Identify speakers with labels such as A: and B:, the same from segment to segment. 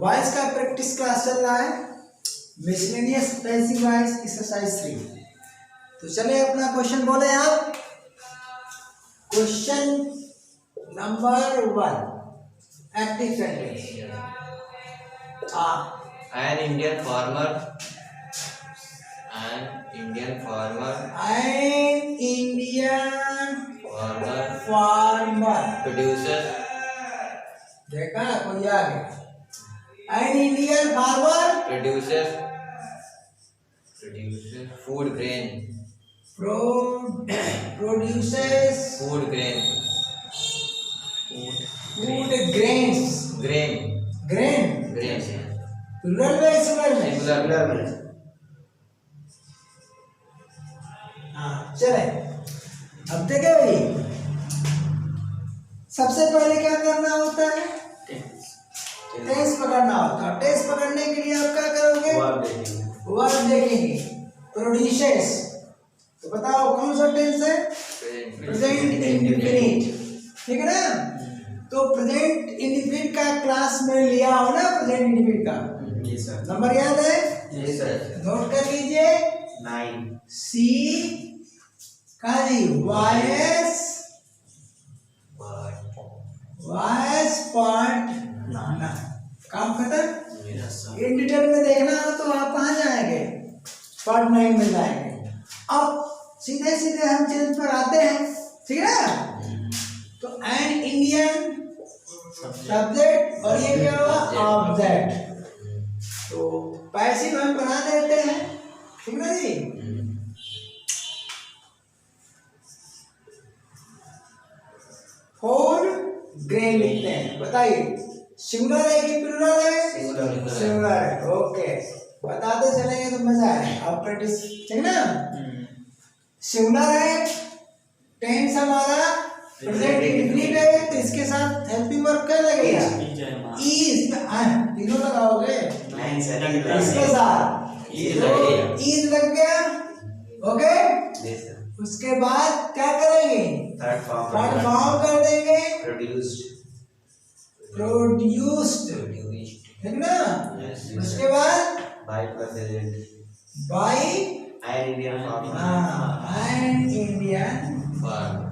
A: Voice का practice class चल रहा है, मिसलेनियस बेसिक वॉइस एक्सरसाइज 3। तो चले अपना क्वेश्चन बोले आप। Question number 1 active sentence.
B: An Indian farmer produces
A: देखा कोई आ गया। An Indian farmer
B: produces food grain
A: produces
B: food grain
A: food grains
B: grain
A: plural में सिंगुलर में
B: singular में
A: हाँ चले। अब देखे भाई, सबसे पहले क्या करना होता है? टेंस पकड़ना होता है। टेंस पकड़ने के लिए आप क्या करोगे? वर्ब देखेंगे। प्रोड्यूसेस, तो बताओ कौन सा टेंस है? प्रेजेंट इंडेफिनिट, ठीक है ना? तो प्रेजेंट इंडेफिनिट का क्लास में लिया हो ना, प्रेजेंट इंडेफिनिट का नंबर याद है? नोट कर लीजिए।
B: 9
A: सी का जी वायस पार्ट ना काम खत्म। इन डिटेल में देखना हो तो आप कहाँ जाएंगे? पार्ट 9 में जाएंगे। अब सीधे सीधे हम चीज पर आते हैं, ठीक है ना? तो एन इंडियन सब्जेक्ट और ये क्या हुआ? ऑब्जेक्ट। तो पैसिव हम बना देते हैं, ठीक है जी? फोर ग्रेन लिखते हैं। बताइए सिंगुलर है कि प्लूरल है? सिंगुलर है। ओके, बताते चलेंगे तो मजा आए। आप प्रैक्टिस, ठीक ना? सिंगुलर है, टेंस हमारा प्रेजेंट इंडेफिनिट है, तो इसके साथ हेल्पिंग वर्ब क्या लगेगा? इज। तीनों लगाओगे इसके साथ, इज लग गया। ओके, उसके बाद क्या करेंगे? थर्ड फॉर्म कर देंगे। प्रोड्यूस्ड, ठीक ना? उसके बाद बाय एन इंडियन
B: farmer।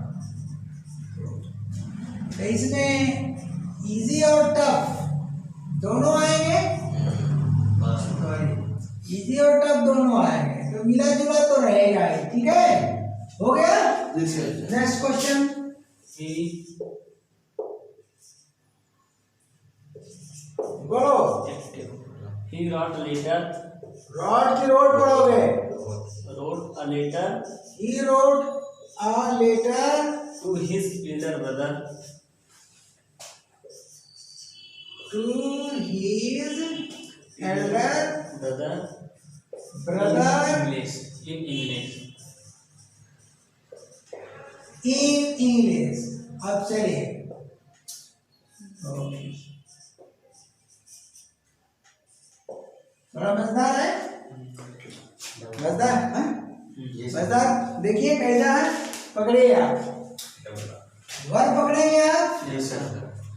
A: तो इसमें इजी और टफ दोनों आएंगे। इजी और टफ दोनों आएंगे, तो मिला जुला तो रहेगा ही, ठीक है? हो गया। Next question. बोलो।
C: He wrote a letter.
A: Rod की रोड पढ़ोगे।
C: Wrote a letter
A: He wrote a letter
C: to his elder brother.
A: to his elder
C: Brother
A: brother
C: in English.
A: in English। अब चलिए, थोड़ा मजेदार है, मजेदार। देखिए कैसा है, पकड़िए आप। वर्ब पकड़ेंगे आप।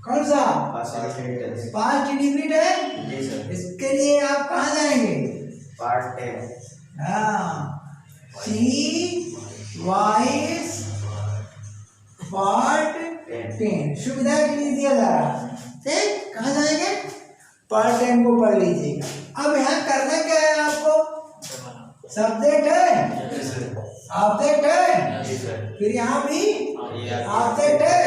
A: कौन सा? पास्ट इंडेफिनिट है। इसके लिए आप कहाँ जाएंगे? हाँ, सी वाइस पार्ट 10 सुविधा के लिए दिया जा रहा है। ठीक, कहाँ जाएंगे? पार्ट 10 को पढ़ लीजिएगा। अब यहाँ करना क्या है आपको? सब्जेक्ट है, ऑब्जेक्ट है, फिर यहाँ भी ऑब्जेक्ट है।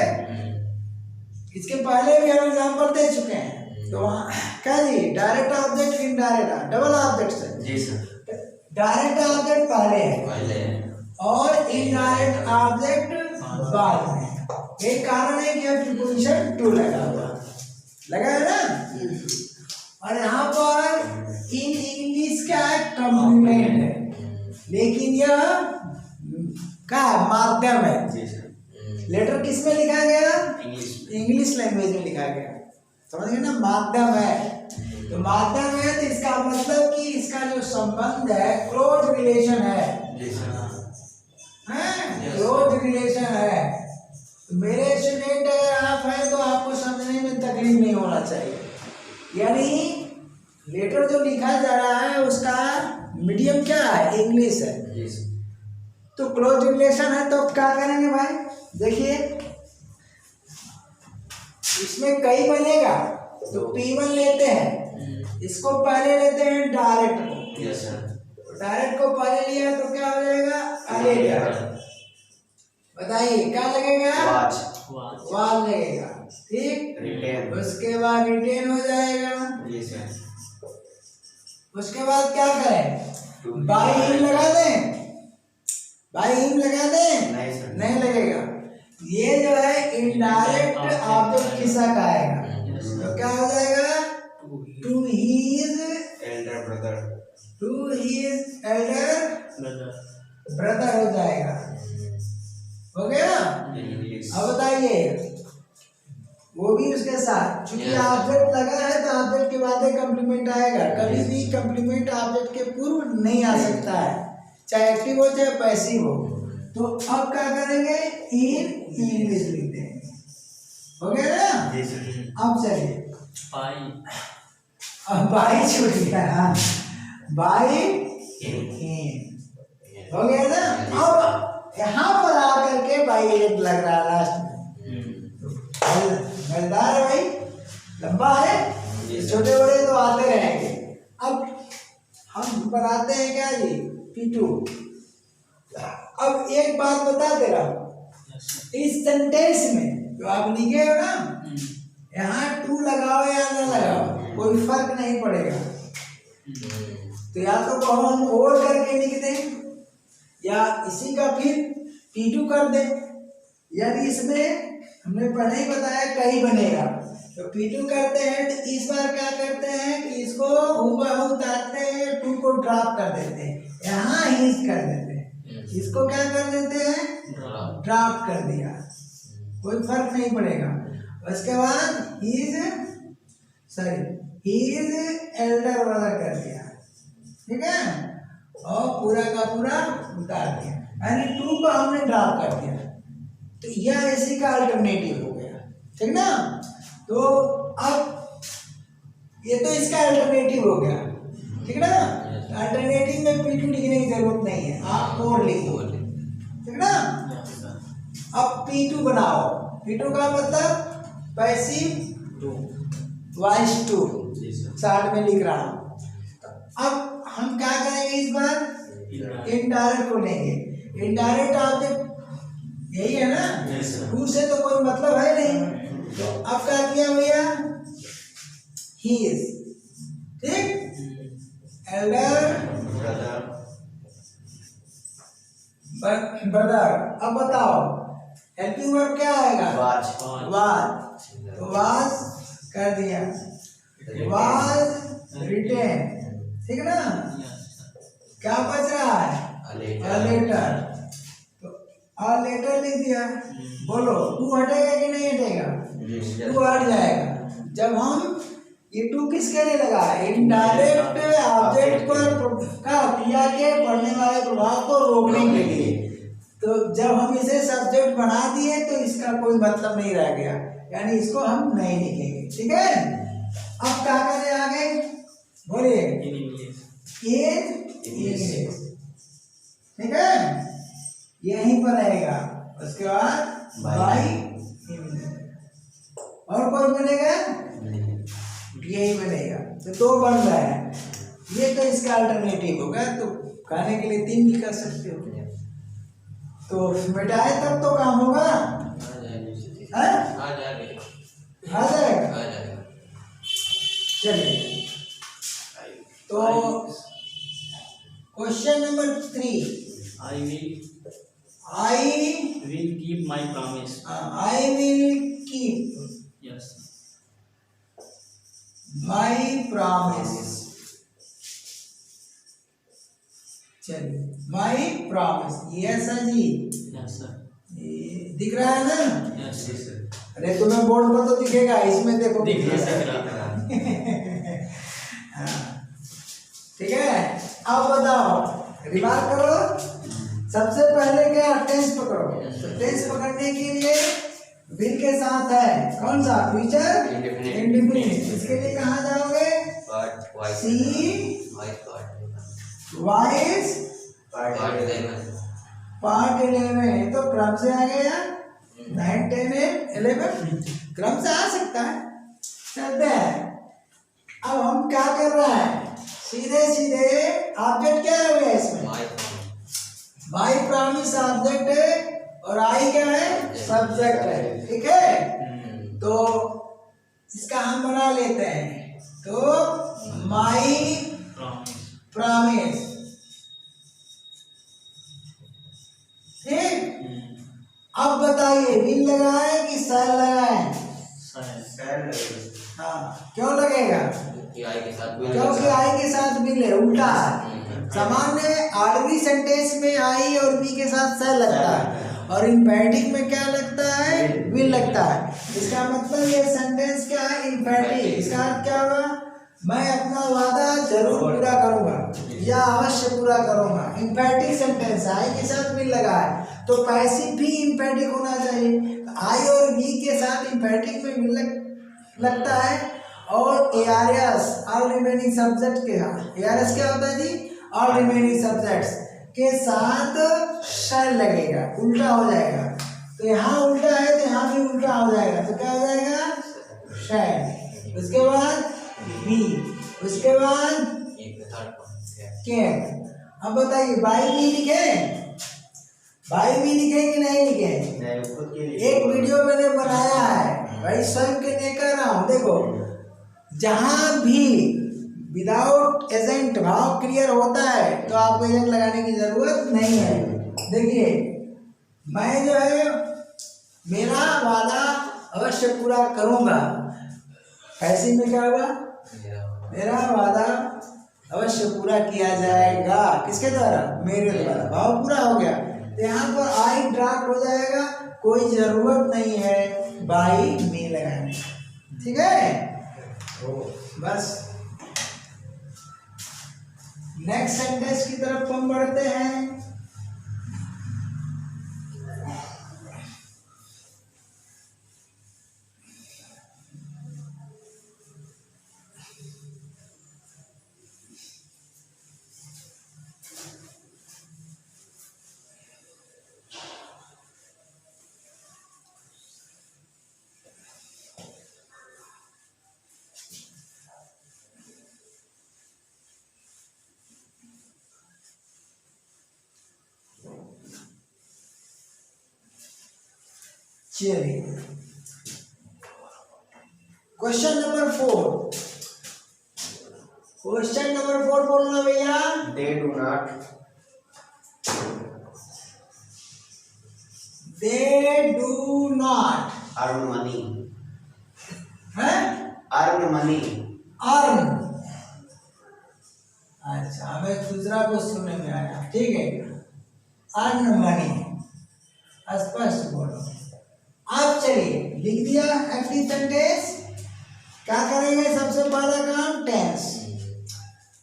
A: इसके पहले भी हम एग्जांपल दे चुके हैं। तो वहाँ क्या जी, direct object, indirect, double object है। डायरेक्ट ऑब्जेक्ट पहले है और इनडायरेक्ट ऑब्जेक्ट बाद में। एक कारण है कि प्रीपोजिशन टू लगा हुआ है ना। और यहाँ पर इन इंग्लिश का कॉम्प्लीमेंट है, लेकिन यह क्या माध्यम है। लेटर किस में लिखा गया? इंग्लिश लैंग्वेज में लिखा गया, समझ गए ना? माध्यम है, तो माध्यम है तो इसका मतलब कि इसका जो संबंध है क्लोज रिलेशन है, क्लोज रिलेशन है। तो मेरे स्टूडेंट अगर आप हैं तो आपको समझने में तकलीफ नहीं होना चाहिए। यानी लेटर जो लिखा जा रहा है उसका मीडियम क्या है, इंग्लिश है।
B: Yes.
A: तो क्लोज रिलेशन है तो क्या करेंगे भाई, देखिए इसमें कई बनेगा तो P1 लेते हैं, इसको पहले लेते हैं डायरेक्ट को,
B: Yes, sir.
A: डायरेक्ट को पहले लिया तो क्या हो जाएगा, अलेटर। बताइए क्या लगेगा,
B: Watch.
A: वाल लगेगा, ठीक।
B: Retain.
A: उसके बाद रिटेन हो जाएगा।
B: Yes, sir.
A: उसके बाद क्या करें,
B: To
A: बाई हिम लगा दें, बाई हिम लगा दें,
B: नहीं सर।
A: नहीं लगेगा। ये जो है इनडायरेक्ट ऑब्जेक्ट किसका आएगा, तो क्या हो जाएगा, to his
B: Elder brother.
C: Brother
A: brother हो जाएगा, हो गया ना।
B: In English.
A: अब बताइए वो भी उसके साथ, क्योंकि
B: Yes.
A: ऑब्जेक्ट लगा है तो ऑब्जेक्ट के बाद कम्प्लीमेंट आएगा, कभी भी कम्प्लीमेंट ऑब्जेक्ट के पूर्व नहीं आ सकता है, चाहे एक्टिव हो चाहे पैसिव हो। तो अब क्या करेंगे, इन इंग्लिश लिख देंगे, हो गया ना।
B: Yes, sir.
A: अब चलिए,
C: बाई
A: अब बाई छूट गया, हाँ बाई
B: In.
A: हो गया ना। अब यहाँ पर आकर के बाई एट लग रहा है लास्ट में, मजेदार है भाई, लंबा है, छोटे बड़े तो आते रहेंगे। अब हम बनाते हैं क्या जी, P2। अब एक बात बता दे रहा हूँ, इस सेंटेंस में जो आप लिखे हो ना, यहाँ टू लगाओ या ना लगाओ कोई फर्क नहीं पड़ेगा। तो या तो कहो हम और करके लिख दें या इसी का फिर P2 कर दें, यदि इसमें हमने पहले ही बताया कहीं बनेगा तो P2 करते हैं। तो इस बार क्या करते हैं कि इसको हूबहू उतारते हैं, टू को ड्रॉप कर देते हैं, यहाँ हिंस कर देते हैं, इसको क्या कर देते हैं, ड्रॉप कर दिया, कोई फर्क नहीं पड़ेगा। उसके बाद ही इज एल्डर ब्रदर कर दिया, ठीक है, और पूरा का पूरा उतार दिया, यानी टू को हमने ड्रॉप कर दिया। तो यह इसी का अल्टरनेटिव हो गया, ठीक ना। तो अब ये तो इसका अल्टरनेटिव हो गया, ठीक ना। अल्टरनेटिव में P2 लिखने की जरूरत नहीं है, आप और लिखो, ठीक ना। अब P2 बनाओ, P2 का मतलब पैसिव वॉइस टू, साइड में लिख रहा हूँ। अब हम क्या करेंगे, इस बार इनडायरेक्ट को लेंगे। इनडायरेक्ट ऑब्जेक्ट यही है ना, टू से तो कोई मतलब है नहीं। तो अब क्या किया भैया, ही इज, ठीक, एल्डर ब्रदर। अब बताओ हेल्पिंग वर्ब क्या आएगा, वाज, तो वाज कर दिया, वाज रिटेन, ठीक ना। क्या बच रहा है, a letter, तो a letter लिख दिया। बोलो टू हटेगा कि नहीं हटेगा, टू हट जाएगा। जब हम ये टू किसके लिए लगा, इनडायरेक्ट ऑब्जेक्ट पर का क्रिया के पढ़ने वाले प्रभाव को रोकने के लिए। तो जब हम इसे सब्जेक्ट बना दिए तो इसका कोई मतलब नहीं रह गया, यानी इसको हम नहीं लिखेंगे, ठीक है। अब क्या करें आगे, बोलिए, इन इंग्लिश, ठीक है, यहीं पर रहेगा। उसके बाद बाई इंग्लिश, और कोई बनेगा, यही बनेगा। तो दो बन रहा है, ये तो इसका अल्टरनेटिव होगा। तो खाने के लिए तीन भी कर सकते हो, तो मिटाए तब तो काम होगा, आ जाएगा। चलिए, तो question number 3, I
C: will keep my promise.
A: I will keep
C: Yes.
A: my promise. चलिए, my promise, यस जी,
C: Yes, sir.
A: दिख रहा है ना।
C: Yes, sir.
A: अरे तुम्हें बोर्ड पर तो दिखेगा, इसमें देखो,
C: दिख रहा
A: हाँ, ठीक है। अब बताओ, रिमार्क करो। सबसे पहले क्या, टेंस पकड़ो। तो टेंस पकड़ने के लिए विल के साथ है कौन सा, फ्यूचर इंडेफिनिट। इसके लिए कहाँ जाओगे,
B: Part wise.
A: C
B: Wise part.
A: Wise
B: Part 11.
A: Part 11 तो क्रम से आ गया 9 10 11 क्रम से आ सकता है। चलते हैं। अब हम क्या कर रहे हैं, सीधे सीधे ऑब्जेक्ट क्या हो गया इसमें,
B: My promise.
A: By promise object है और आई क्या है, सब्जेक्ट है। ठीक है, तो इसका हम बना लेते हैं। तो माई
C: Promise.
A: प्रॉमिस, ठीक। अब बताइए विल लगाए कि शैल लगाए?
C: Sir.
A: हाँ, क्यों लगेगा?
B: कि आई के साथ भी
A: क्योंकि आई के साथ विल है, उल्टा है। सामान्य आरबी सेंटेंस में आई और बी के साथ शैल लगता है और इम्पेरेटिव में क्या लगता है, विल लगता है। इसका मतलब ये सेंटेंस क्या है, इम्पेरेटिव। इसका अर्थ क्या होगा, मैं अपना वादा जरूर पूरा करूंगा या अवश्य पूरा करूंगा। इम्पेरेटिव सेंटेंस आई के साथ विल लगा है तो पैसिव भी इम्पेरेटिव होना चाहिए। आई और बी के साथ इम्पेरेटिव में विल लगता है और एआरएस ऑल रिमेनिंग सब्जेक्ट के साथ, एआरएस क्या होता है जी, ऑल रिमेनिंग सब्जेक्ट्स के साथ शैल लगेगा, उल्टा हो जाएगा। तो यहाँ उल्टा है तो यहाँ भी उल्टा हो जाएगा, तो क्या हो जाएगा, शैल। उसके बाद बी, उसके बाद
B: एक थर्ड पॉइंट
A: कैन। अब बताइए बाई भी लिखे, बाई भी लिखे कि नहीं लिखे? एक वीडियो मैंने बनाया है भाई, स्वयं के नहीं कर रहा हूँ। देखो, जहाँ भी विदाउट एजेंट भाव क्लियर होता है तो आपको एजेंट लगाने की जरूरत नहीं है। देखिए, मैं जो है मेरा वादा अवश्य पूरा करूँगा, ऐसे में क्या हुआ, मेरा वादा अवश्य पूरा किया जाएगा। किसके द्वारा, मेरे द्वारा। भाव पूरा हो गया तो यहाँ पर आई ड्राफ्ट हो जाएगा, कोई जरूरत नहीं है बाई में लगाने। ठीक है, बस नेक्स्ट सेंटेंस की तरफ हम बढ़ते हैं। चलिए, क्वेश्चन नंबर 4। क्वेश्चन नंबर 4 बोलना भैया।
B: They do not earn money.
A: हैं?
B: Earn money.
A: अर्न, अच्छा हमें दूसरा को सुनने में आया। ठीक है, अर्न मनी, स्पष्ट बोलो। अब चलिए लिख दिया एक्टिव सेंटेंस, क्या करेंगे सबसे पहला काम, टेंस।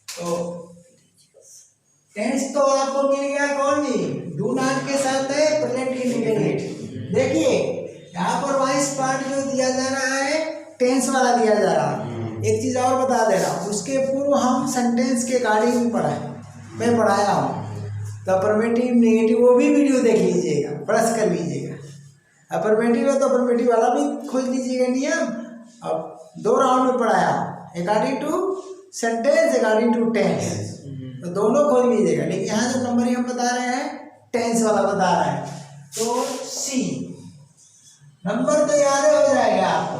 A: तो टेंस तो आपको मिल गया कौन जी, डू नॉट के साथ है प्रेजेंट इंडिकेटेड। देखिए यहाँ पर वॉइस पार्ट जो दिया जा रहा है टेंस वाला दिया जा रहा है। एक चीज और बता दे रहा हूँ, उसके पूर्व हम सेंटेंस के गाड़ी मैं पढ़ाया हूँ, तो अफर्मेटिव नेगेटिव वो भी वीडियो देख लीजिएगा, प्रेस कर लीजिएगा। अफर्मेटिव है तो अफर्मेटिव वाला भी खोज लीजिएगा नियम। अब 2 राउंड में पढ़ाया, according to sentence, according to tense, तो दोनों खोज लीजिएगा। लेकिन यहाँ जो नंबर हम बता रहे हैं टेंस वाला बता रहा है, तो सी नंबर तो याद हो जाएगा आपको।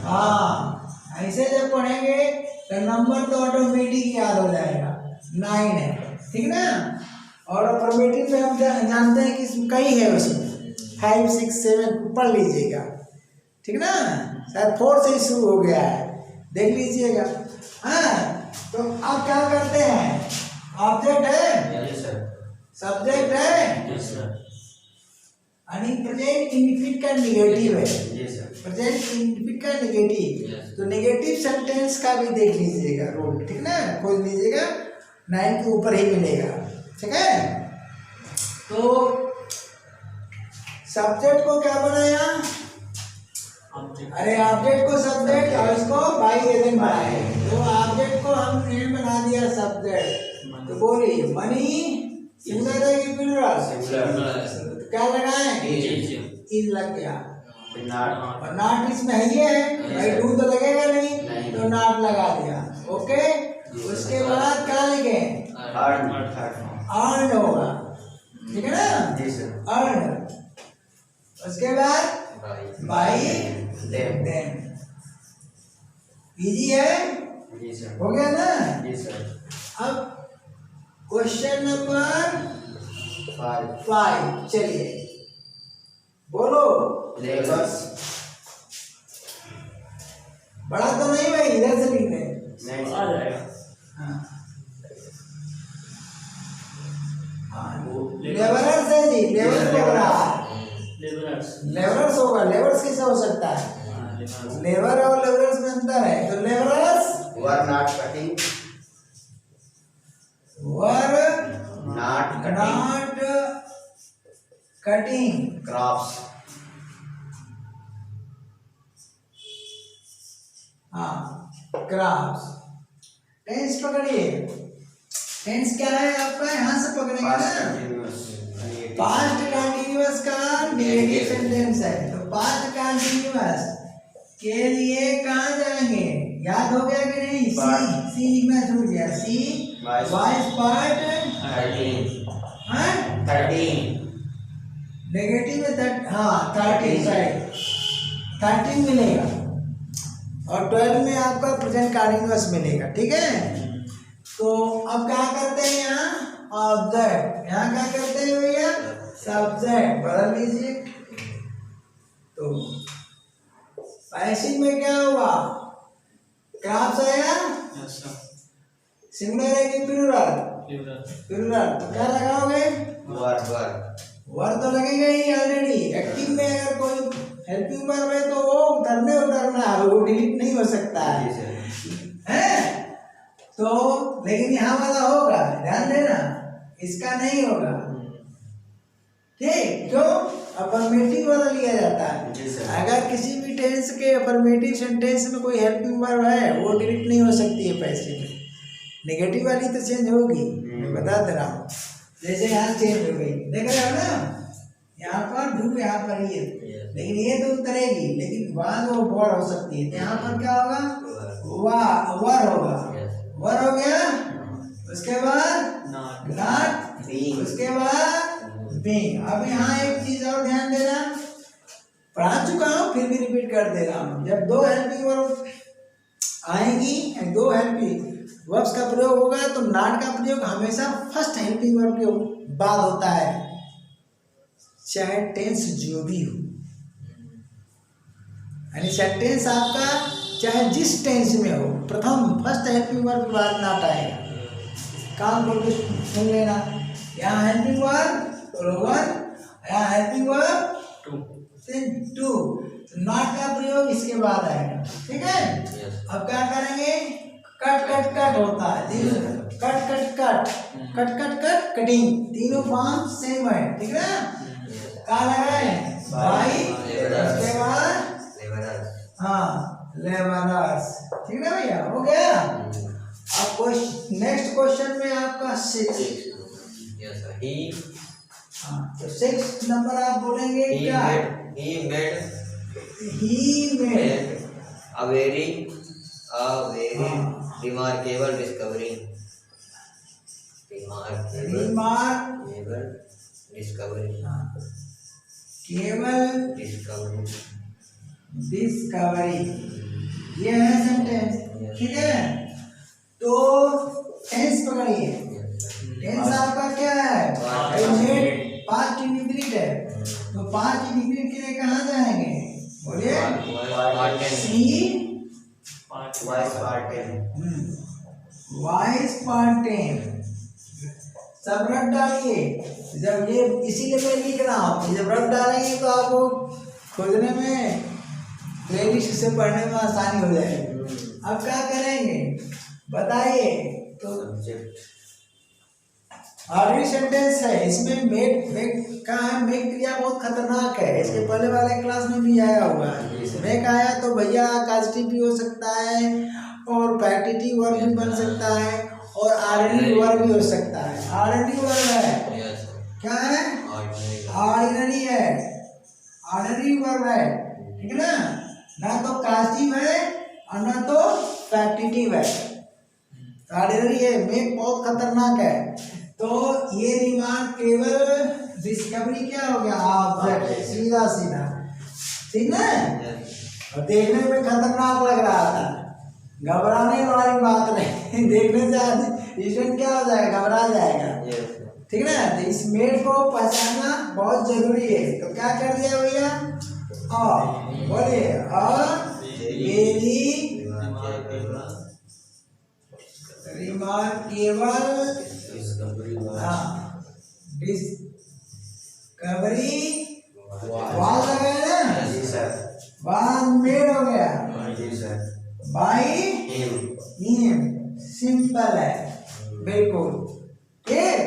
A: हाँ, ऐसे जब पढ़ेंगे तो नंबर तो ऑटोमेटिक याद हो जाएगा, 9 है, ठीक ना। और अफर्मेटिव में हम जानते हैं कि कई है, उसमें 5 6 7 पढ़ लीजिएगा, ठीक ना। शायद 4 से शुरू हो गया है, देख लीजिएगा। हाँ, तो अब क्या करते हैं, ऑब्जेक्ट है, सब्जेक्ट है, यानी प्रेजेंट इंडिफिनिट का निगेटिव है, प्रेजेंट इंडिफिनिट का निगेटिव। तो नेगेटिव सेंटेंस का भी देख लीजिएगा रोल, ठीक ना, खोज लीजिएगा, 9 के ऊपर ही मिलेगा, ठीक है। तो सब्जेक्ट को क्या बनाया,
C: ऑब्जेक्ट
A: अरे ऑब्जेक्ट को सब्जेक्ट और इसको बाई एजेंट बनाए, तो ऑब्जेक्ट को हमने बना दिया सब्जेक्ट। तो बोलिए मनी सिंगुलर है कि प्लूरल?
B: सिंगुलर।
A: तो क्या लगाएं? इज लग गया,
B: नॉट
A: और नॉट इसमें है ही है भाई, डू तो लगेगा नहीं,
B: नहीं।
A: तो नॉट लगा दिया। ओके, उसके बाद क्या लिखें?
B: अर्न
A: अर्न होगा, ठीक है ना?
B: जी सर।
A: अर्न, उसके बाद बाई
B: देम
A: देम। इजी है,
B: जी सर।
A: हो गया ना?
B: जी सर।
A: अब क्वेश्चन नंबर 5, चलिए बोलो।
B: लेबर्स
A: बड़ा तो नहीं भाई, इधर से लिख दे।
B: नहीं
C: आ जाएगा।
A: हाँ लेबरर्स है जी, लेबर को बड़ा
C: लेबरर्स
A: लेबरर्स होगा, लेबर्स कैसे हो सकता है? लेबर और लेबरर्स में अंतर है, तो labourers
B: were not cutting
A: were
B: not cutting
A: not cutting
B: crops
A: हाँ क्रॉप्स। टेंस पकड़िए, टेंस क्या है आपका, यहाँ से पकड़ेंगे
B: पास्ट
A: ना।
B: कंटीन्यूअस
A: पास्ट कंटीन्यूअस का नेगेटिव सेंटेंस है, तो पास्ट कंटीन्यूअस के लिए कहाँ जाएंगे? याद हो गया कि नहीं? सी लिखना छूट गया। सी वॉइस पार्ट
B: 13
A: नेगेटिव में हाँ 13 मिलेगा, और 12 में आपका प्रेजेंट कंटीन्यूअस मिलेगा, ठीक है? तो अब क्या करते हैं यहाँ? ऑब्जेक्ट, यहाँ क्या करते हैं भैया? सब्जेक्ट बदल लीजिए। तो पैसिव में क्या हुआ? क्रॉप्स आया,
C: यस सर।
A: सिंगुलर है कि प्लूरल?
C: प्लूरल
A: प्लूरल, तो क्या लगाओगे?
B: वर
A: वर्ड तो लगेगा ही ऑलरेडी। एक्टिव में अगर कोई हेल्पिंग वर्ब है तो वो उतरना है, वो डिलीट नहीं हो सकता
B: जी
A: है,
B: सर।
A: हैं? तो लेकिन यहाँ वाला होगा, ध्यान देना, इसका नहीं होगा, ठीक? क्यों? अफर्मेटिव वाला लिया जाता है।
B: जी सर।
A: अगर किसी भी टेंस के अफर्मेटिव सेंटेंस में कोई हेल्पिंग वर्ब है, वो डिलीट नहीं हो सकती है पैसिव में। नेगेटिव वाली तो चेंज होगी, मैं बता दे रहा हूँ। जैसे यहाँ चेंज हो गई, देख रहे हो ना? यहाँ पर डू, यहाँ पर ये, लेकिन ये तो उतरेगी, लेकिन वहाँ वो वर हो सकती है, तो यहाँ पर क्या होगा? वर होगा, वर हो गया। उसके बाद नॉट, उसके बाद बीइंग। अब यहाँ एक चीज और ध्यान देना, पढ़ा चुका हूँ फिर भी रिपीट कर दे रहा हूँ। जब दो हेल्पिंग वर्ब आएंगी, दो हेल्पिंग वर्ब्स का प्रयोग होगा, तो नॉट का प्रयोग हमेशा फर्स्ट हेल्पिंग वर्ब के बाद होता है, चाहे टेंस जो भी हो। यानी सेंटेंस आपका चाहे जिस टेंस में हो, प्रथम फर्स्ट हेल्पिंग वर्ब के बाद नॉट आएगा। काम खोल के सुन लेना, यहाँ हेल्पिंग वर्ब 1, यहाँ हेल्पिंग वर्ब 2, नॉट का प्रयोग इसके बाद आएगा, ठीक है? अब क्या करेंगे? कट कट कट होता है, cut cut cut cut cut cut cutting, तीनों फॉर्म सेम है, ठीक है? क्या लगाए? बाई, उसके बाद हाँ लेबरर्स, ठीक है भैया? हो गया। अब नेक्स्ट क्वेश्चन में आपका 6, हाँ तो 6 नंबर आप बोलेंगे क्या?
B: He made
A: ही में
B: a very remarkable discovery.
A: केवल डिस्कवरी, ये है सेंटेंस, ठीक है? तो टेंस पकड़िए, टेंस आपका क्या है? पास्ट इंडिफिनिट है, तो पास्ट इंडिफिनिट के लिए कहाँ जाएंगे? बोलिए। सी वाइस पार्टेन, सब रख डालिए। जब ये इसीलिए मैं लिख रहा हूँ, जब रख डालेंगे तो आपको खोजने में, प्लेलिस्ट से पढ़ने में आसानी हो जाएगी। अब क्या करेंगे बताइए? तो ऑर्डनरी सेंटेंस है, इसमें मेक मेक का है, मेक क्रिया बहुत खतरनाक है, इसके पहले वाले क्लास में भी आया हुआ है। मेक आया तो भैया कास्टिव भी हो सकता है और पैक्टिटिव वर्ब भी बन सकता है और ऑर्डिनरी वर्ब भी हो सकता है। ऑर्डिनरी वर्ब है,
B: यस
A: क्या है? ऑर्डिनरी है, ऑर्डिनरी वर्ब है, ठीक है ना? ना तो कास्टिव है और ना तो पैक्टिटिव है, ऑर्डिनरी है। मेक बहुत खतरनाक है। तो ये रिमार्क केवल डिस्कवरी क्या हो गया? ऑब्जेक्ट, सीधा सीधा, ठीक ना? और देखने में खतरनाक लग रहा था, घबराने वाली बात नहीं। देखने से स्टूडेंट क्या हो जाएगा? घबरा जाएगा, ठीक ना? तो इस मेड को पहचानना बहुत जरूरी है। तो क्या कर दिया भैया? बोलिए, वेरी रिमार्केबल डिस्कवरी वाल लगाया ना, वाल मेड हो गया बाई हिम, सिंपल है बिल्कुल, ठीक।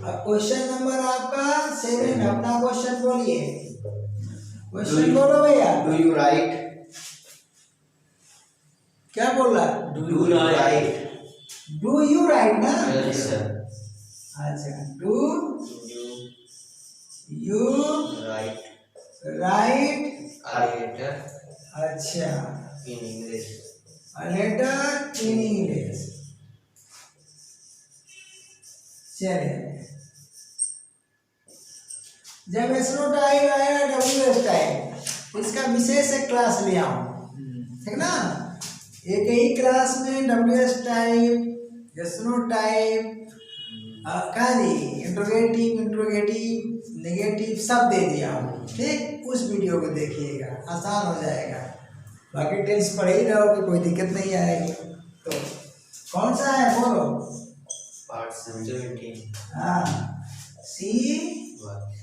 A: अब क्वेश्चन नंबर आपका 7, अपना क्वेश्चन बोलिए, क्वेश्चन बोलो भैया।
B: Do you write?
A: क्या बोल रहा?
B: Do you write?
A: Do you write ना?
B: Yes sir.
A: अच्छा, do you
B: write
A: write
B: a letter
A: अच्छा
B: in English?
A: a letter in English। चलिए, जब एसनो टाइप आया डब्ल्यू एस टाइप, इसका विशेष एक क्लास ले आओ, ठीक ना? एक ही क्लास में डब्ल्यू एस टाइप, एसनो टाइप, क्या दी, इंट्रोगेटिव, नेगेटिव सब दे दिया हूँ, ठीक। उस वीडियो को देखिएगा, आसान हो जाएगा, बाकी टेंस पढ़ ही रहोगे, कोई दिक्कत नहीं आएगी। तो कौन सा है बोलो?
B: Part 17.
A: हाँ, सी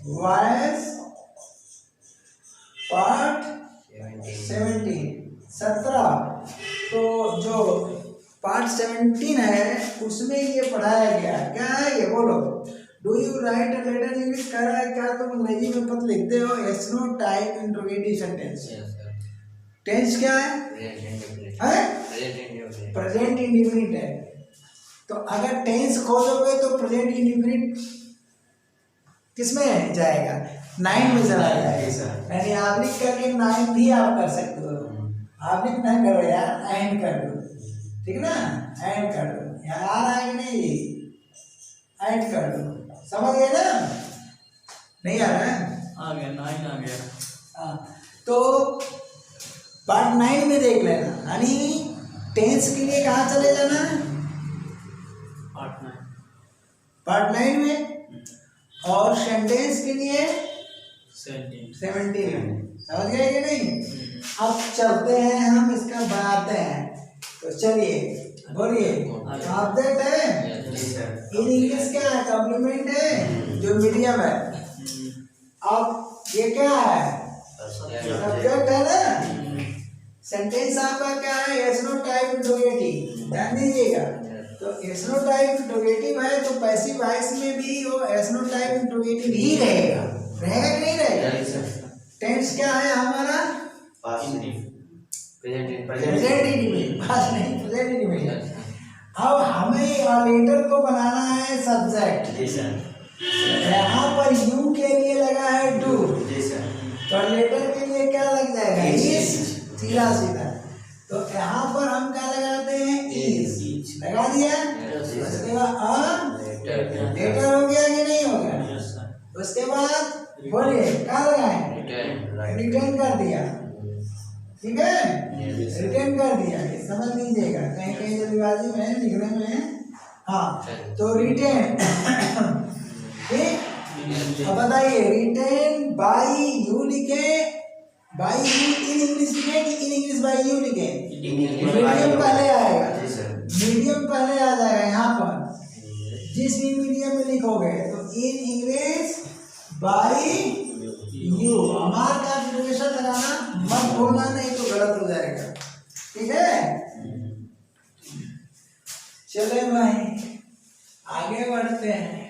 A: वॉइस पार्ट 17। तो जो पार्ट 17 है उसमें ये पढ़ाया गया, क्या है ये बोलो? Do you write a letter English कह रहा है, क्या तुम अंग्रेजी में पत्र लिखते हो? Yes no type interrogative sentence. Tense क्या है? प्रेजेंट इंडेफिनिट है। तो अगर टेंस खोजोगे तो प्रेजेंट इंडेफिनिट किसमें जाएगा? 9 में चला जाएगा। यानी आप लिख करके 9 भी आप कर सकते हो, आप लिख ना करो यार, एंड कर दो, ठीक ना? एंड कर दो, यहाँ आ रहा है कि नहीं? एंड कर दो, समझ गए ना? नहीं आ रहा है?
C: आ गया, 9 आ गया।
A: हाँ, तो पार्ट 9 में देख लेना, यानी टेंस के लिए कहाँ चले जाना है? पार्ट 9 में, और सेंटेंस के लिए 17 में, समझ गए कि नहीं? अब चलते हैं हम, इसका बनाते हैं। तो चलिए बोलिए, ऑब्जेक्ट है, इन इंग्लिश क्या है? कॉम्प्लीमेंट है जो मीडियम है। अब ये क्या है? सब्जेक्ट है ना। सेंटेंस आपका क्या है? एसनो टाइप इंट्रोगेटिव, ध्यान दीजिएगा। तो एसनो टाइप इंट्रोगेटिव है तो पैसिव वॉइस में भी वो एसनो टाइप इंट्रोगेटिव ही रहेगा, रहेगा कि नहीं रहेगा? टेंस क्या है हमारा? प्रेजेंट इंडेफिनिट, पास्ट नहीं, प्रेजेंट इंडेफिनिट। अब हमें लेटर को बनाना है सब्जेक्ट, यहाँ पर यू के लिए लगा है डू, तो लेटर के लिए क्या लग जाएगा? इज, सीधा सीधा। तो यहाँ पर हम क्या लगाते हैं? इज लगा दिया। उसके बाद लेटर हो गया कि नहीं हो गया? उसके बाद बोलिए क्या लगाए? रिटर्न कर दिया, ठीक है, रिटर्न कर दिया। ये समझ लीजिएगा, कहीं कहीं जल्दबाजी में लिखने में। हाँ, तो रिटर्न, ठीक। अब बताइए, रिटर्न बाई यू लिखे, बाई यू इन इंग्लिश लिखे कि इन इंग्लिश बाई यू लिखे? मीडियम पहले आएगा, मीडियम पहले आ जाएगा। यहाँ पर जिस भी मीडियम में लिखोगे तो in English by you, mark का एप्लीकेशन लगाना मत भूलना, नहीं तो गलत हो जाएगा, ठीक है। चले भाई आगे बढ़ते हैं।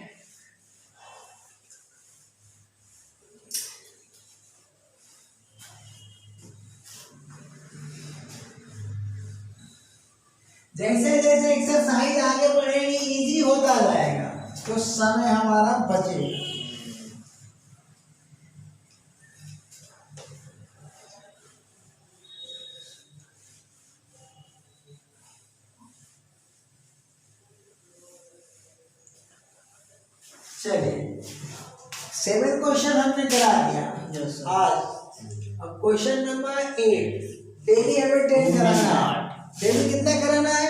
A: जैसे जैसे एक्सरसाइज आगे बढ़ेगी इजी होता जाएगा तो समय हमारा बचेगा। चलिए 7 क्वेश्चन हमने करा दिया
C: Yes, sir.
A: आज। अब क्वेश्चन नंबर 8 डेली हमें 10 कराना है। डेली कितना कराना है?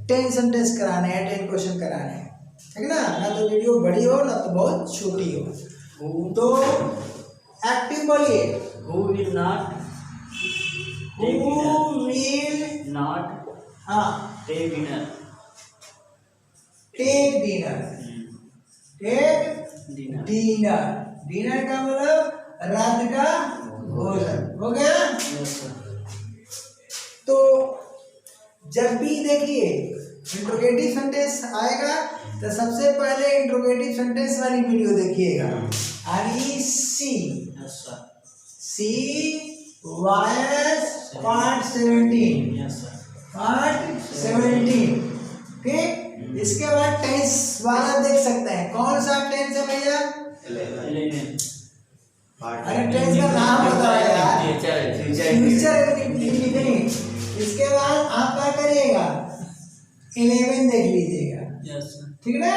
A: 10 सेंटेंस कराने हैं, 10 क्वेश्चन कराने हैं, ठीक ना। ना तो वीडियो बड़ी हो ना तो बहुत छोटी हो। तो एक्टिव बोलिए।
C: Who will not take
A: Who
C: dinner?
A: will
C: Not
A: हाँ
C: take dinner.
A: Take dinner. Take
C: Dinner.
A: Dinner. Dinner का मतलब रात का भोजन हो गया।
C: Yes, sir.
A: तो जब भी देखिए इंट्रोगेटिव सेंटेंस आएगा तो सबसे पहले इंट्रोगेटिव सेंटेंस वाली वीडियो देखिएगा। यानी C
C: Yes, sir.
A: C voice part 17
C: Yes, sir.
A: Part 17 ठीक। इसके बाद टेंस वाला देख सकते हैं। कौन सा टेंस है भैया?
C: 11.
A: अरे टेंस का नाम बताओ यार। Future indefinite. इसके बाद आप क्या करिएगा 11 देख लीजिएगा,
C: Yes, sir.
A: ठीक ना।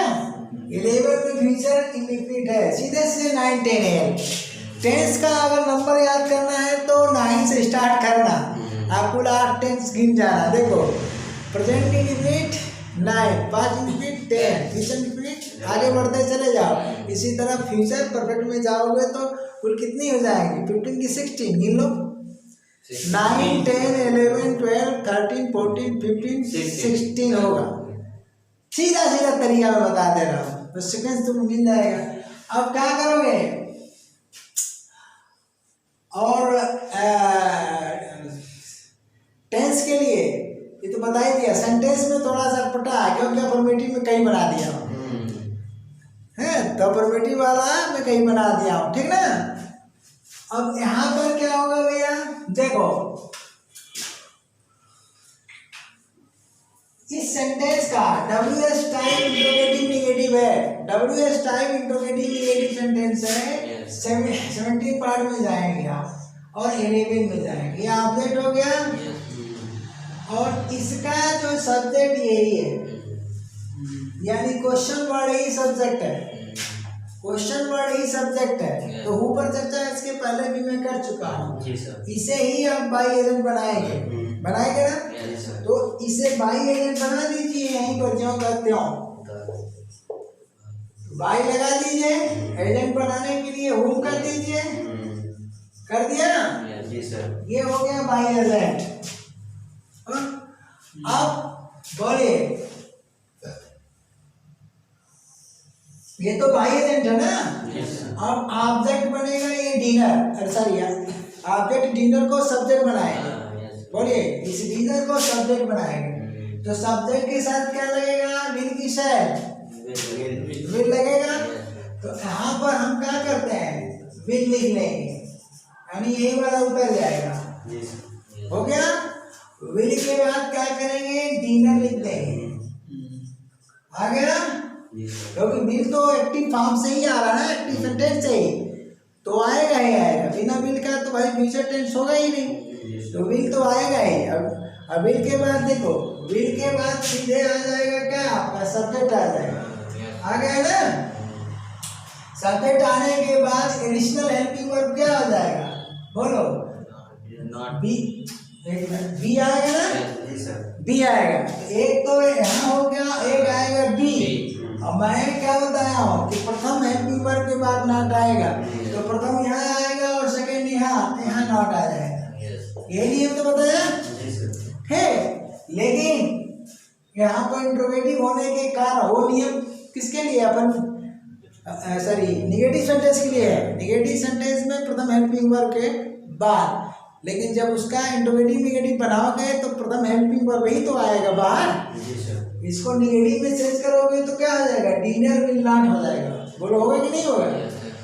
A: 11 में फ्यूचर इंडिफिनिट है। सीधे से 9 10 है। टेंस का अगर नंबर याद करना है तो 9 से स्टार्ट करना, आपको लास्ट टेंस गिन जाना। देखो present indefinite 9, past indefinite 10, future indefinite आगे बढ़ते चले जाओ। इसी तरह फ्यूचर परफेक्ट में जाओगे तो कुल कितनी हो जाएगी? 15 की 16 गिन लो। 9 10 11 12 13 14 15 16 होगा। सीधा सीधा तरीका मैं बता दे रहा हूँ, तो सीक्वेंस तुम मिल जाएगा। अब क्या करोगे और टेंस के लिए ये तो बता ही दिया। सेंटेंस में थोड़ा सा अटपटा है क्योंकि अफर्मेटिव में कहीं बना दिया हूँ है, तो अफर्मेटिव वाला मैं कहीं बना दिया हूँ, ठीक ना। अब यहाँ पर क्या होगा भैया? देखो इस सेंटेंस का WS टाइप इंट्रोगेटिव निगेटिव है। WS type interrogative negative sentence है। 17 पार्ट में जाएंगे आप और 11 में जाएंगे। ये ऑब्जेक्ट हो गया और इसका जो सब्जेक्ट यही है, यानी क्वेश्चन वर्ड ही सब्जेक्ट है। क्वेश्चन वर्ड ही सब्जेक्ट है। तो ऊपर चर्चा इसके पहले भी मैं कर चुका हूँ।
B: जी सर।
A: इसे ही आप बाई एजेंट बनाएंगे, बनाएंगे ना।
B: Yes sir.
A: तो इसे बाई एजेंट बना दीजिए, यहीं पर ज्यों करते हो बाई लगा दीजिए। एजेंट बनाने के लिए होम कर दीजिए, कर दिया ना।
B: जी सर।
A: ये हो गया बाई एजेंट। अब बोलिए ये तो बाई एजेंट है ना।
B: Yes sir.
A: अब ऑब्जेक्ट बनेगा ये डिनर, सॉरी ऑब्जेक्ट डिनर को सब्जेक्ट बनाएगा। बोलिए इस डिनर को सब्जेक्ट बनाएगा तो सब्जेक्ट के साथ क्या लगेगा? विल की शैल विल लगेगा। तो यहाँ पर हम क्या करते हैं? विल लिख लेंगे, यानी यही वाला उतर जाएगा।
B: जी सर।
A: हो गया। विल के बाद क्या करेंगे? डिनर लिख देंगे। आ गया।
B: जी सर।
A: क्योंकि विल तो एक्टिव फॉर्म से ही आ रहा है, एक्टिव सेंटेंस से ही तो आएगा ही आएगा। बिना विल का तो भाई फ्यूचर टेंस होगा ही नहीं, तो विल तो आएगा ही। अब विल के बाद देखो, विल के बाद सीधे आ जाएगा क्या? आपका सब्जेक्ट आ जाएगा। आ गया ना। सब्जेक्ट आने के बाद एडिशनल हेल्पिंग वर्ब क्या हो जाएगा? बोलो।
B: नॉट।
A: बी। एक मिनट, बी आएगा ना।
B: जी सर।
A: बी आएगा। एक तो यहाँ हो गया, एक आएगा बी। अब मैं क्या बताया हूँ कि प्रथम हेल्पिंग वर्ब के बाद नॉट आएगा, तो प्रथम यहाँ आएगा और सेकंड यहाँ नॉट आ जाएगा। यही नियम तो बताया
B: जी सर।
A: है। लेकिन यहाँ पर इंट्रोगेटिव होने के कारण वो नियम किसके लिए? अपन सॉरी निगेटिव सेंटेंस के लिए है। निगेटिव सेंटेंस में प्रथम हेल्पिंग वर्ब के बाद, लेकिन जब उसका इंट्रोगेटिव निगेटिव बनाओगे तो प्रथम हेल्पिंग वर्ब ही तो आएगा बाहर।
B: जी सर।
A: इसको निगेटिव में चेंज करोगे तो क्या हो जाएगा? डिनर विल नॉट हो जाएगा। बोलो होगा कि नहीं होगा?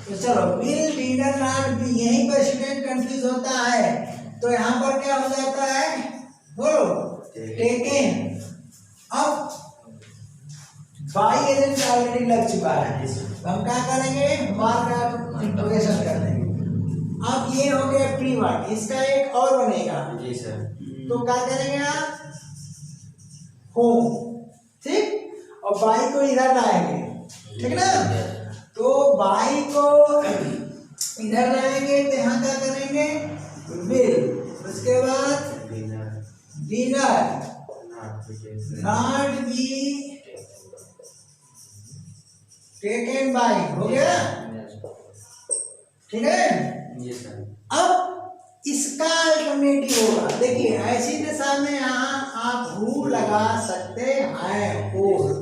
A: तो चलो विल डिनर नॉट भी, यहीं पर स्टूडेंट कंफ्यूज होता है। तो यहाँ पर क्या हो जाता है? बोलो टेकन। बाई एजेंट ऑलरेडी लग चुका है, तो हम क्या करेंगे, मार्क इंटरोगेशन कर देंगे। अब ये हो गया प्री वर्ड, इसका एक और बनेगा,
B: जी सर।
A: तो क्या करेंगे आप, होम, ठीक, और बाई को इधर लाएंगे, ठीक ना, तो बाई को इधर लाएंगे तो यहाँ क्या करेंगे, विल, उसके बाद dinner, not be taken by, हो गया, ठीक है।
B: जी सर।
A: अब इसका अल्टरनेटिव होगा, देखिए ऐसी दिशा में यहाँ आप हु लगा सकते हैं, और,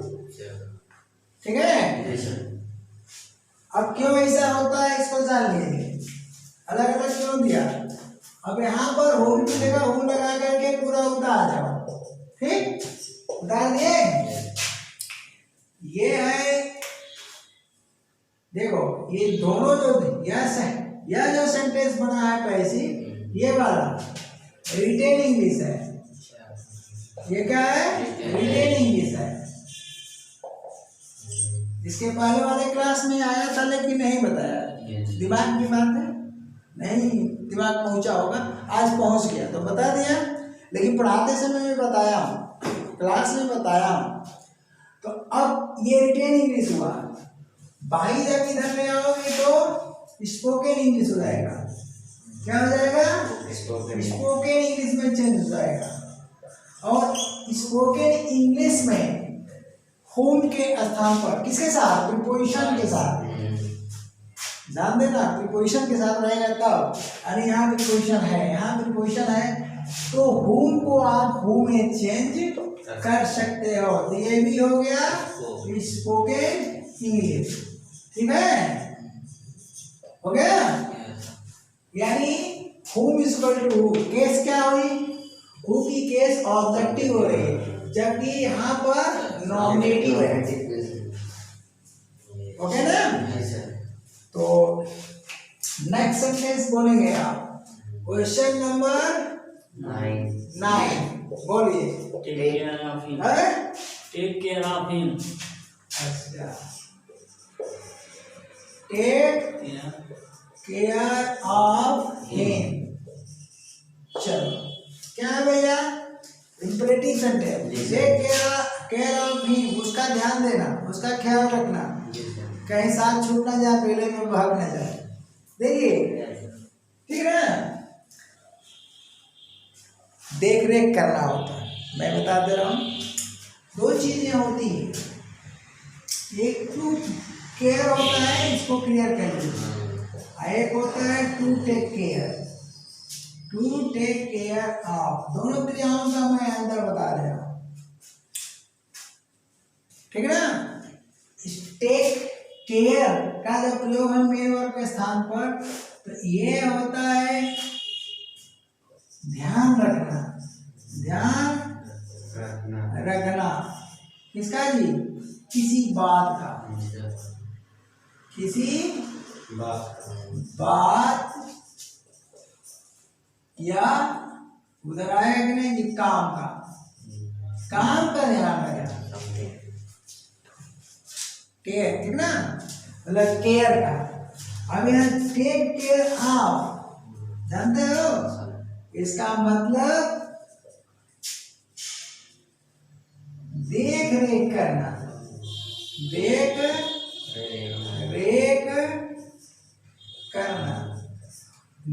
A: ठीक है।
B: जी सर।
A: अब क्यों ऐसा होता है इसको जान लीजिए, अलग अलग क्यों दिया। अब यहाँ पर होम की जगह हु लगा करके पूरा उतार जाओ, ठीक, उतार दिए। ये है, देखो ये दोनों जो यस है, यह जो सेंटेंस बना है पैसी, ये वाला रिटेन इंग्लिश है, ये क्या है, रिटेन इंग्लिश है। इसके पहले वाले क्लास में आया था लेकिन नहीं बताया, दिमाग की बात है, नहीं दिमाग पहुंचा होगा, आज पहुंच गया तो बता दिया, लेकिन पढ़ाते समय में बताया हूँ, क्लास में बताया हूँ। तो अब ये रिटेन इंग्लिश हुआ, बाई जब इधर ले आओगे तो स्पोकन इंग्लिश हो जाएगा, क्या हो जाएगा, स्पोकन इंग्लिश में चेंज हो जाएगा। और स्पोकन इंग्लिश में होम के स्थान पर किसके साथ, प्रीपोजिशन के साथ, ध्यान देना, प्रीपोजिशन के साथ रहेगा तब, यानी यहाँ प्रीपोजिशन है, यहाँ प्रीपोजिशन है, तो होम को आप होम में चेंज कर सकते हो। तो ये भी हो गया स्पोकन इंग्लिश, ठीक है, हो गया। यानी होम इक्वल टू, केस क्या हुई, हु की केस ऑब्जेक्टिव हो रही है, जबकि यहाँ पर नॉमिनेटिव है, ओके ना। तो नेक्स्ट सेंटेंस बोलेंगे आप, क्वेश्चन नंबर 9 बोलिए।
C: Take care of him, take care of him,
A: अच्छा, टेक केयर ऑफ हिम, चलो क्या है भैया, imperative sentence, take care of him, उसका ध्यान देना, उसका ख्याल रखना, कहीं साथ छूट ना जाए, पहले में भाग ना जाए, देखिए, ठीक है ना। देख रेख करना होता है, मैं बता दे रहा हूँ, दो चीजें होती हैं, एक टू केयर होता है, इसको क्लियर कर लीजिए, एक होता है to take care, to take care of, दोनों क्रियाओं का मैं अंदर बता रहा हूँ, ठीक है ना। टेक केयर का जब प्रयोग है मेन वर्ब के स्थान पर, तो ये होता है ध्यान रखना, ध्यान रखना किसका जी, किसी बात का, किसी बात या उधर आएगा कि नहीं जी, काम का, काम का ध्यान रखना, केयर, ठीक ना, मतलब केयर का। अब यहाँ टेक केयर ऑफ, जानते हो इसका मतलब देख रेख करना, देख रेख करना,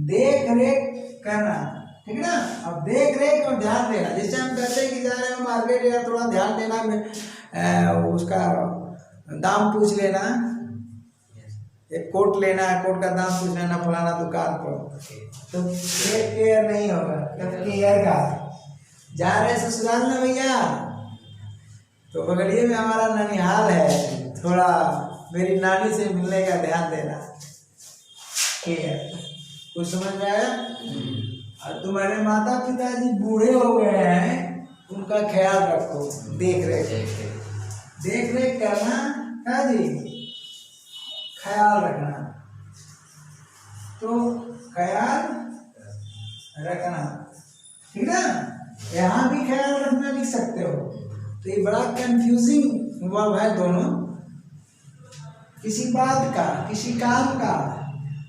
A: देख रेख करना, ठीक ना। अब देख रेख और ध्यान देना, जैसे हम कहते हैं कि जा रहे हो मार्केट, या थोड़ा ध्यान देना में, उसका दाम पूछ लेना, एक कोट लेना है, कोट का दाम पूछ लेना फलाना दुकान पर, तो टेक केयर नहीं होगा, तब केयर का, जा रहे ससुराल ना भैया, तो बगलिए में हमारा ननिहाल है, थोड़ा मेरी नानी से मिलने का ध्यान देना, केयर, कुछ समझ में आया। और तुम्हारे माता पिताजी बूढ़े हो गए हैं, उनका ख्याल रखो, देख रेख करना, क्या जी, ख्याल रखना, तो ख्याल रखना, ठीक ना। यहाँ भी ख्याल रखना लिख सकते हो, तो ये बड़ा कंफ्यूजिंग इन्वॉल्व है दोनों। किसी बात का, किसी काम का,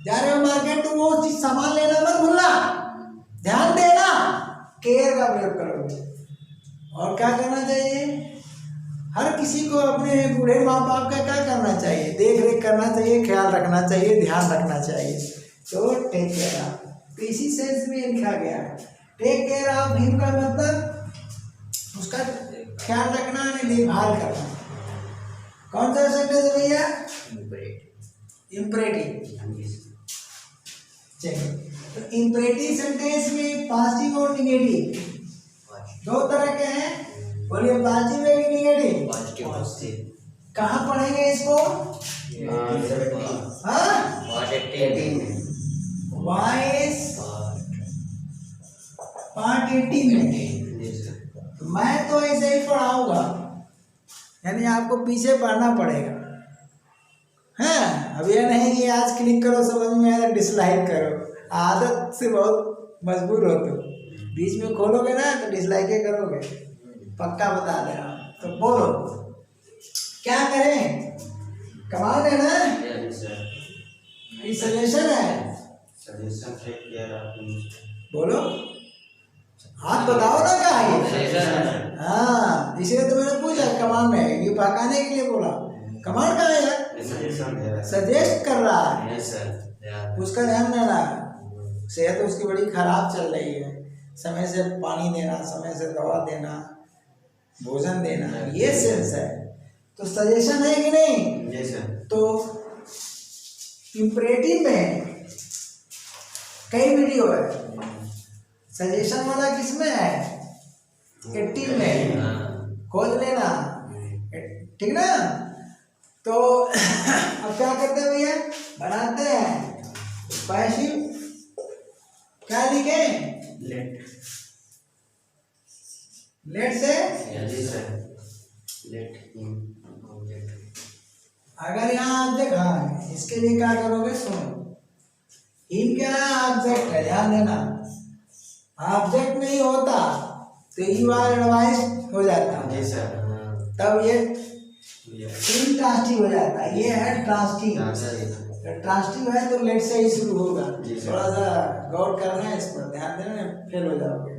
A: जा रहे हो मार्केट तो वो चीज सामान लेना मत भूलना, ध्यान देना, केयर का प्रयोग करोगे। और क्या करना चाहिए, हर किसी को अपने बूढ़े माँ बाप का क्या करना चाहिए, देख रेख करना चाहिए, ख्याल रखना चाहिए, ध्यान रखना चाहिए। तो टेक केयर ऑफ, तो इसी सेंस में लिखा गया है। टेक केयर ऑफ हिम का मतलब उसका ख्याल रखना, देखभाल करना। कौन सा सेंटेंस है भैया, इम्परेटिव। चलिए, तो इम्परेटिव सेंटेंस में पॉजिटिव और निगेटिव दो तरह के हैं। बोलिए पॉजिटिव है कि निगेटिव?
B: पॉजिटिव।
A: कहाँ पढ़ेंगे इसको? हाँ, वाइस पार्ट 18 में। तो मैं तो ऐसे ही पढ़ाऊंगा, यानी आपको पीछे पढ़ना पड़ेगा। हाँ, अब ये नहीं कि आज क्लिक करो समझ में आया डिसलाइक करो, आदत से बहुत मजबूर हो तुम। बीच में खोलोगे ना तो डिसलाइक करोगे, पक्का बता दे रहा हूँ। तो बोलो क्या करें, कमाल है ना, ये सजेशन है। बोलो, आप बताओ ना क्या है। हाँ, इसलिए तो मैंने पूछा कमांड है, ये पकाने के लिए बोला। कमांड का है यार, सजेस्ट कर रहा है, उसका ध्यान देना। सेहत उसकी बड़ी खराब चल रही है, समय से पानी देना, समय से दवा देना, भोजन देना, ये सेंस है। तो सजेशन है कि नहीं? तो इम्परेटिव में कई वीडियो है, सजेशन वाला किसमें है? 18 में, खोज लेना, ठीक ना। तो अब क्या करते हैं भैया, बनाते हैं पैसिव, क्या लिखे? लेट से अगर यहाँ ऑब्जेक्ट, हाँ इसके लिए क्या करोगे, सुनो। हिम क्या है, ऑब्जेक्ट है, ध्यान देना। ऑब्जेक्ट नहीं होता तो यू आर एडवाइस हो जाता, तब ये ट्रांसटिव हो जाता है। ये है ट्रांसटिव, ट्रांसटिव है तो लेट से ही शुरू होगा। थोड़ा सा गौर करना है इस पर, ध्यान देना, फेल हो जाओगे।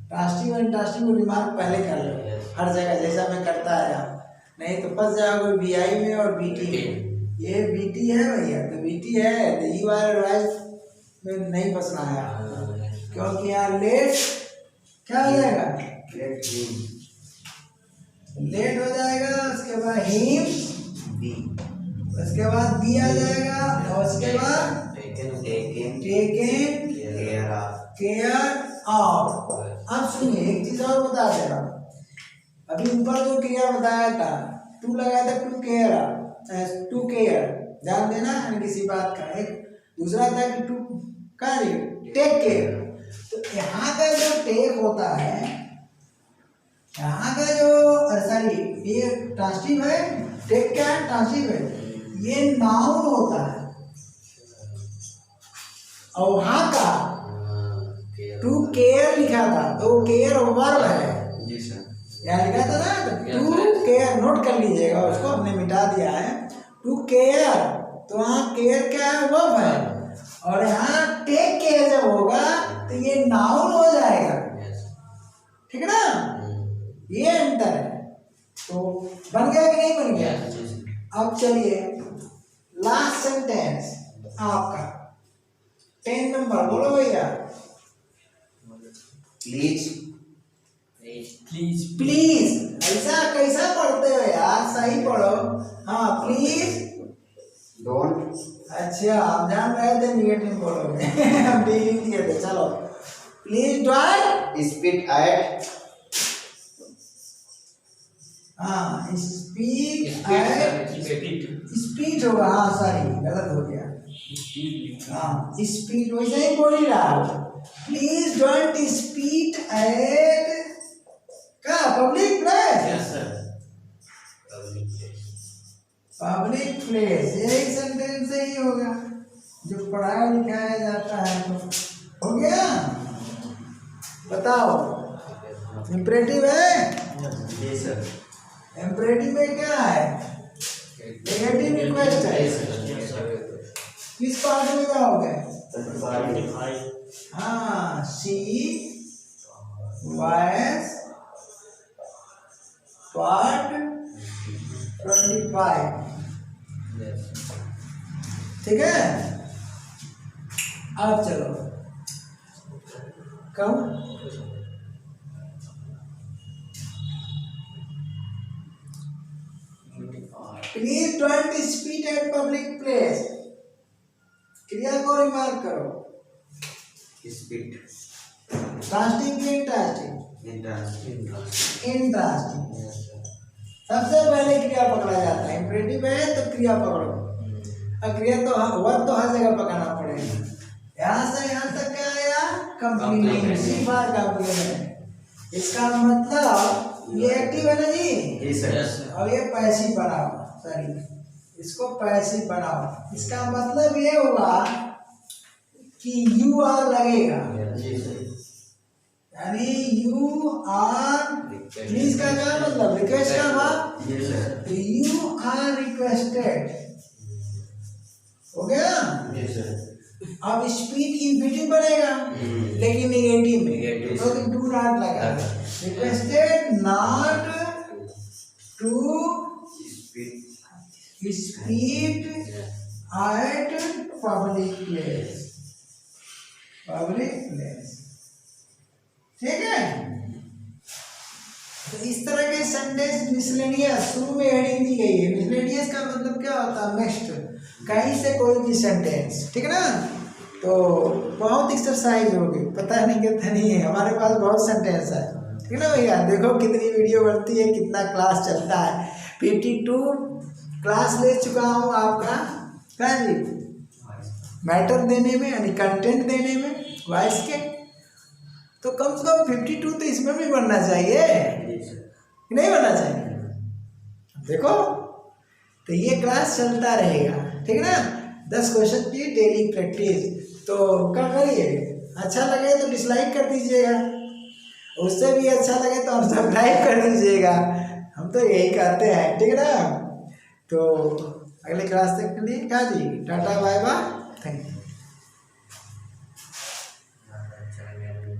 A: ट्रांसटिव एंड ट्रांसटिव को रिमार्क पहले कर लो हर जगह, जैसा मैं करता आया, नहीं तो फंस जाओगे बीआई में और बीटी में। ये बीटी है भैया, तो बीटी है तो यू आर एडवाइस में नहीं फंसना है, क्योंकि यहाँ लेट क्या हो जाएगा, लेट हो जाएगा, उसके बाद हिम, उसके बाद बी आ जाएगा, और उसके बाद टेकन केयर ऑफ। अब सुनिए एक चीज और बता दे रहा हूँ, अभी ऊपर जो क्रिया बताया था, टू लगाया था, टू केयर, ध्यान देना किसी बात का। एक दूसरा था कि टू का टेक केयर। तो यहाँ का जो टेक होता है, यहाँ का जो सॉरी ये ट्रांसटिव है, टेक क्या है, ट्रांसटिव है, ये नाउन होता है। और वहाँ का टू केयर लिखा था, तो केयर वर्ब है, यहाँ लिखा था ना, टू केयर, नोट कर लीजिएगा उसको, हमने मिटा दिया है। टू केयर, तो वहाँ केयर क्या है, वर्ब है, और यहाँ टेक केयर जब होगा तो ये नाउन हो जाएगा, ठीक है ना। ये अंतर है। तो बन गया कि नहीं बन गया? अब चलिए लास्ट सेंटेंस आपका 10 नंबर, बोलो भैया। प्लीज ऐसा कैसा पढ़ते हो यार, सही पढ़ो। हाँ प्लीज
B: डोंट।
A: अच्छा आप जान रहे थे निगेटिव बोलोगे, हम डिलीट किए थे। चलो प्लीज डोंट
B: स्पीक एट,
A: हाँ स्पीक स्पीड होगा, हाँ सॉरी गलत हो गया, हाँ स्पीड वैसे ही बोल ही रहा। प्लीज डोंट स्पीड एट का पब्लिक प्लेस, पब्लिक प्लेस, यही सेंटेंस ही होगा जो पढ़ाया लिखाया जाता है। तो हो गया, बताओ इम्परेटिव है। इम्परेटिव में क्या है? नेगेटिव रिक्वेस्ट है। किस पार्ट में जाओगे?
C: 25
A: हाँ, सी वॉइस पार्ट 25, ठीक है। अब चलो कब please don't speak at public place. क्रिया को रिमार्क करो।
B: स्पीड
A: ट्रांसटिव की इंट्रांसटिव?
B: इंट्रांसटिव।
A: इंट्रांसटिव। सबसे पहले क्रिया पकड़ा जाता है। इम्परेटिव है तो क्रिया पकड़ो। अब क्रिया तो वर्ब तो हर जगह पकड़ना पड़ेगा। यहाँ से यहाँ तक क्या आया? कंप्लीमेंट। सी बार कंप्लीमेंट। इसका मतलब ये एक्टिव है ना जी, और ये पैसिव बनाओ। सॉरी, इसको पैसिव बनाओ। इसका मतलब ये हुआ कि यू आर लगेगा, यानी यू आर। प्लीज का क्या मतलब? रिक्वेस्ट का भाव। यू आर रिक्वेस्टेड, हो गया। अब स्पीक इन्फिनिटिव बनेगा, लेकिन नेगेटिव में तो डू नॉट लगा। Requested not to speak at public place. Public place, ठीक है। तो इस तरह के सेंटेंस मिसलेनियस शुरू में हेडिंग दी गई है। मिसलेनियस का मतलब क्या होता है? मिक्स्ड, कहीं से कोई भी सेंटेंस, ठीक है ना। तो बहुत एक्सरसाइज होगी, पता नहीं कितना नहीं है, हमारे पास बहुत सेंटेंस है, ठीक है ना भैया। देखो कितनी वीडियो बनती है, कितना क्लास चलता है। 52 क्लास ले चुका हूँ आपका, क्या जी, मैटर देने में, यानी कंटेंट देने में वॉइस के। तो कम से कम 52 तो इसमें भी बनना चाहिए, नहीं बनना चाहिए? देखो, तो ये क्लास चलता रहेगा, ठीक है ना। 10 क्वेश्चन की डेली प्रैक्टिस तो करिए। अच्छा लगे तो डिसलाइक कर दीजिएगा, उससे भी अच्छा लगे तो सब्सक्राइब कर दीजिएगा। हम तो यही करते हैं, ठीक है ना। तो अगले क्लास तक के लिए क्या जी, tata bye bye, thank you.